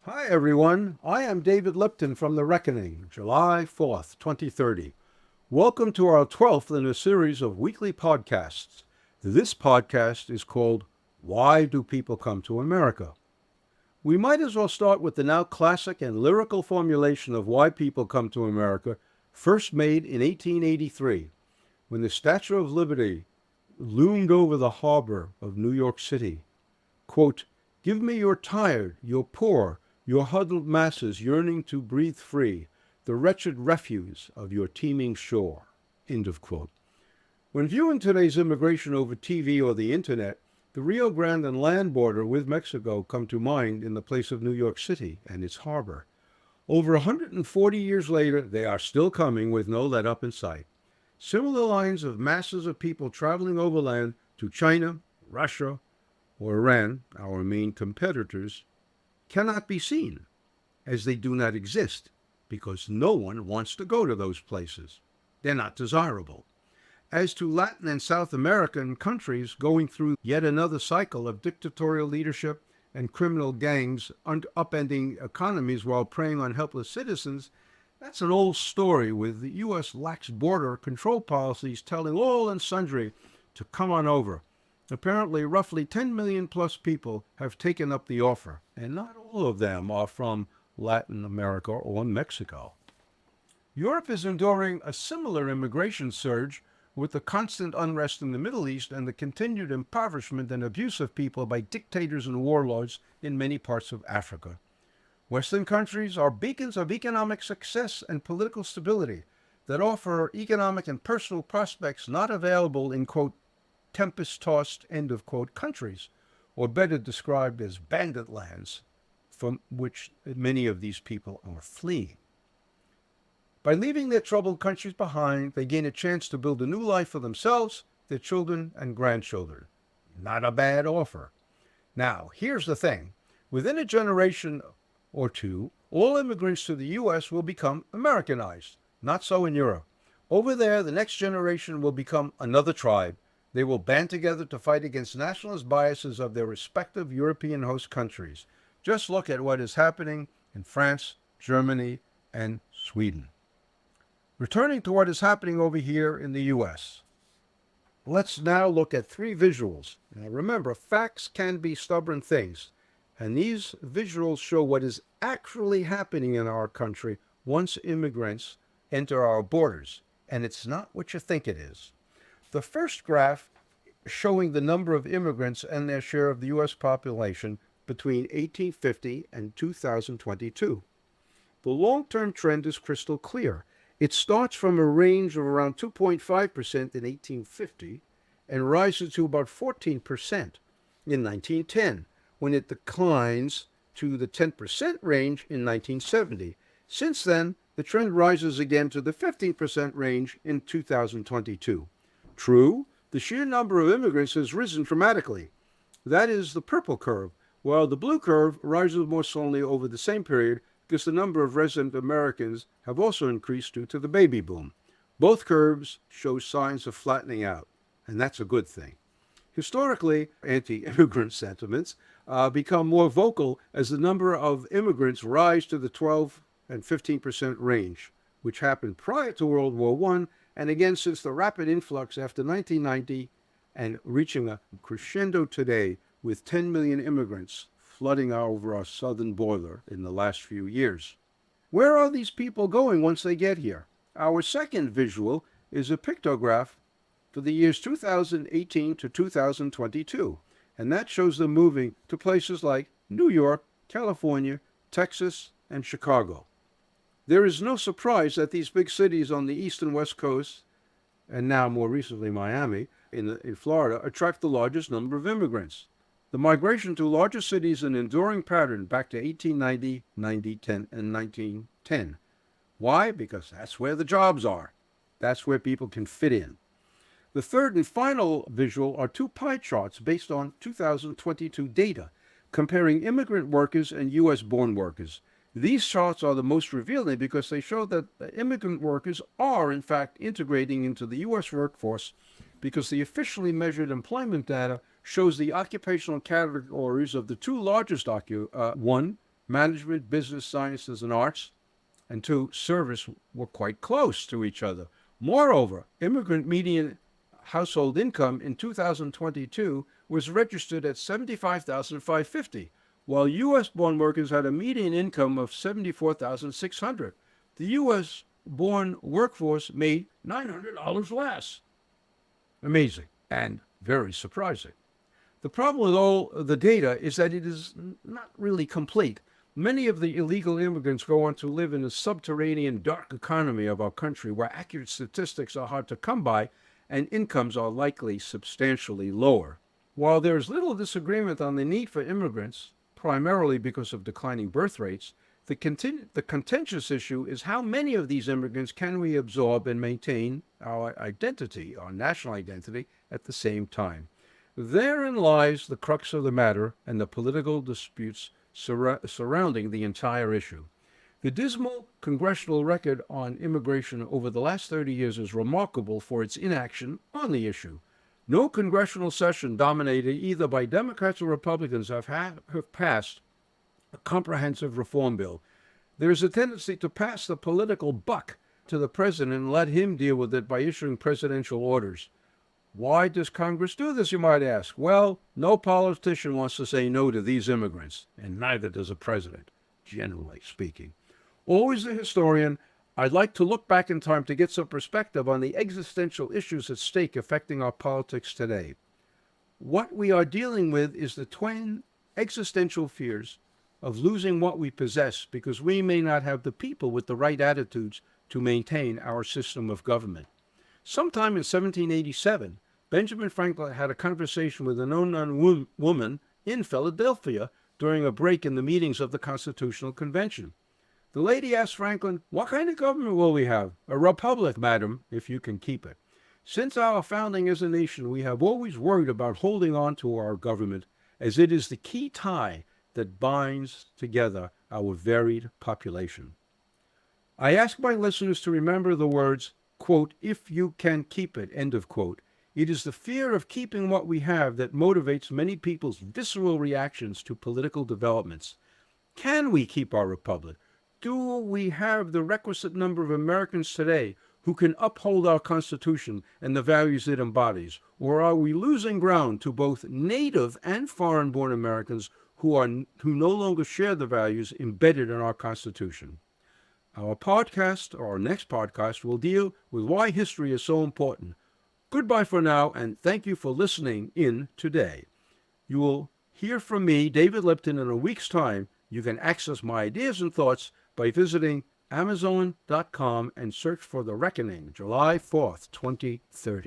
Hi, everyone. I am David Lipton from The Reckoning, July 4th, 2030. Welcome to our 12th in a series of weekly podcasts. This podcast is called Why Do People Come to America? We might as well start with the now classic and lyrical formulation of why people come to America, first made in 1883, when the Statue of Liberty loomed over the harbor of New York City. Quote, "Give me your tired, your poor, your huddled masses yearning to breathe free, the wretched refuse of your teeming shore." End of quote. When viewing today's immigration over TV or the internet, the Rio Grande and land border with Mexico come to mind in the place of New York City and its harbor. Over 140 years later, they are still coming with no let up in sight. Similar lines of masses of people traveling overland to China, Russia, or Iran, our main competitors, cannot be seen, as they do not exist, because no one wants to go to those places. They're not desirable. As to Latin and South American countries going through yet another cycle of dictatorial leadership and criminal gangs upending economies while preying on helpless citizens, that's an old story with the U.S. lax border control policies telling all and sundry to come on over. Apparently, roughly 10 million plus people have taken up the offer, and not all of them are from Latin America or Mexico. Europe is enduring a similar immigration surge with the constant unrest in the Middle East and the continued impoverishment and abuse of people by dictators and warlords in many parts of Africa. Western countries are beacons of economic success and political stability that offer economic and personal prospects not available in, quote, tempest-tossed, end of quote, countries, or better described as bandit lands, from which many of these people are fleeing. By leaving their troubled countries behind, they gain a chance to build a new life for themselves, their children, and grandchildren. Not a bad offer. Now, here's the thing. Within a generation or two, all immigrants to the U.S. will become Americanized. Not so in Europe. Over there, the next generation will become another tribe. They will band together to fight against nationalist biases of their respective European host countries. Just look at what is happening in France, Germany, and Sweden. Returning to what is happening over here in the U.S., let's now look at three visuals. Now remember, facts can be stubborn things, and these visuals show what is actually happening in our country once immigrants enter our borders, and it's not what you think it is. The first graph showing the number of immigrants and their share of the U.S. population between 1850 and 2022. The long-term trend is crystal clear. It starts from a range of around 2.5% in 1850 and rises to about 14% in 1910, when it declines to the 10% range in 1970. Since then, the trend rises again to the 15% range in 2022. True, the sheer number of immigrants has risen dramatically. That is the purple curve, while the blue curve rises more slowly over the same period because the number of resident Americans have also increased due to the baby boom. Both curves show signs of flattening out, and that's a good thing. Historically, anti-immigrant sentiments become more vocal as the number of immigrants rise to the 12 and 15% range, which happened prior to World War I and again since the rapid influx after 1990 and reaching a crescendo today with 10 million immigrants flooding over our southern border in the last few years. Where are these people going once they get here? Our second visual is a pictograph for the years 2018 to 2022, and that shows them moving to places like New York, California, Texas, and Chicago. There is no surprise that these big cities on the east and west coast, and now more recently Miami, in Florida, attract the largest number of immigrants. The migration to larger cities is an enduring pattern back to 1890, 1910, and 1910. Why? Because that's where the jobs are. That's where people can fit in. The third and final visual are two pie charts based on 2022 data, comparing immigrant workers and U.S.-born workers. These charts are the most revealing because they show that immigrant workers are, in fact, integrating into the U.S. workforce because the officially measured employment data shows the occupational categories of the two largest one management, business, sciences, and arts, and two, service were quite close to each other. Moreover, immigrant median household income in 2022 was registered at $75,550, while U.S.-born workers had a median income of $74,600. The U.S.-born workforce made $900 less. Amazing and very surprising. The problem with all the data is that it is not really complete. Many of the illegal immigrants go on to live in the subterranean dark economy of our country where accurate statistics are hard to come by and incomes are likely substantially lower. While there is little disagreement on the need for immigrants, primarily because of declining birth rates, the contentious issue is how many of these immigrants can we absorb and maintain our identity, our national identity, at the same time. Therein lies the crux of the matter and the political disputes surrounding the entire issue. The dismal congressional record on immigration over the last 30 years is remarkable for its inaction on the issue. No congressional session dominated either by Democrats or Republicans have passed a comprehensive reform bill. There is a tendency to pass the political buck to the president and let him deal with it by issuing presidential orders. Why does Congress do this, you might ask? Well, no politician wants to say no to these immigrants, and neither does a president, generally speaking. Always a historian, I'd like to look back in time to get some perspective on the existential issues at stake affecting our politics today. What we are dealing with is the twin existential fears of losing what we possess because we may not have the people with the right attitudes to maintain our system of government. Sometime in 1787, Benjamin Franklin had a conversation with an unknown woman in Philadelphia during a break in the meetings of the Constitutional Convention. The lady asked Franklin, "What kind of government will we have?" "A republic, madam, if you can keep it." Since our founding as a nation, we have always worried about holding on to our government, as it is the key tie that binds together our varied population. I ask my listeners to remember the words, quote, "if you can keep it," end of quote. It is the fear of keeping what we have that motivates many people's visceral reactions to political developments. Can we keep our republic? Do we have the requisite number of Americans today who can uphold our Constitution and the values it embodies? Or are we losing ground to both native and foreign-born Americans who no longer share the values embedded in our Constitution? Our next podcast, will deal with why history is so important. Goodbye for now, and thank you for listening in today. You will hear from me, David Lipton, in a week's time. You can access my ideas and thoughts by visiting Amazon.com and search for The Reckoning, July 4th, 2030.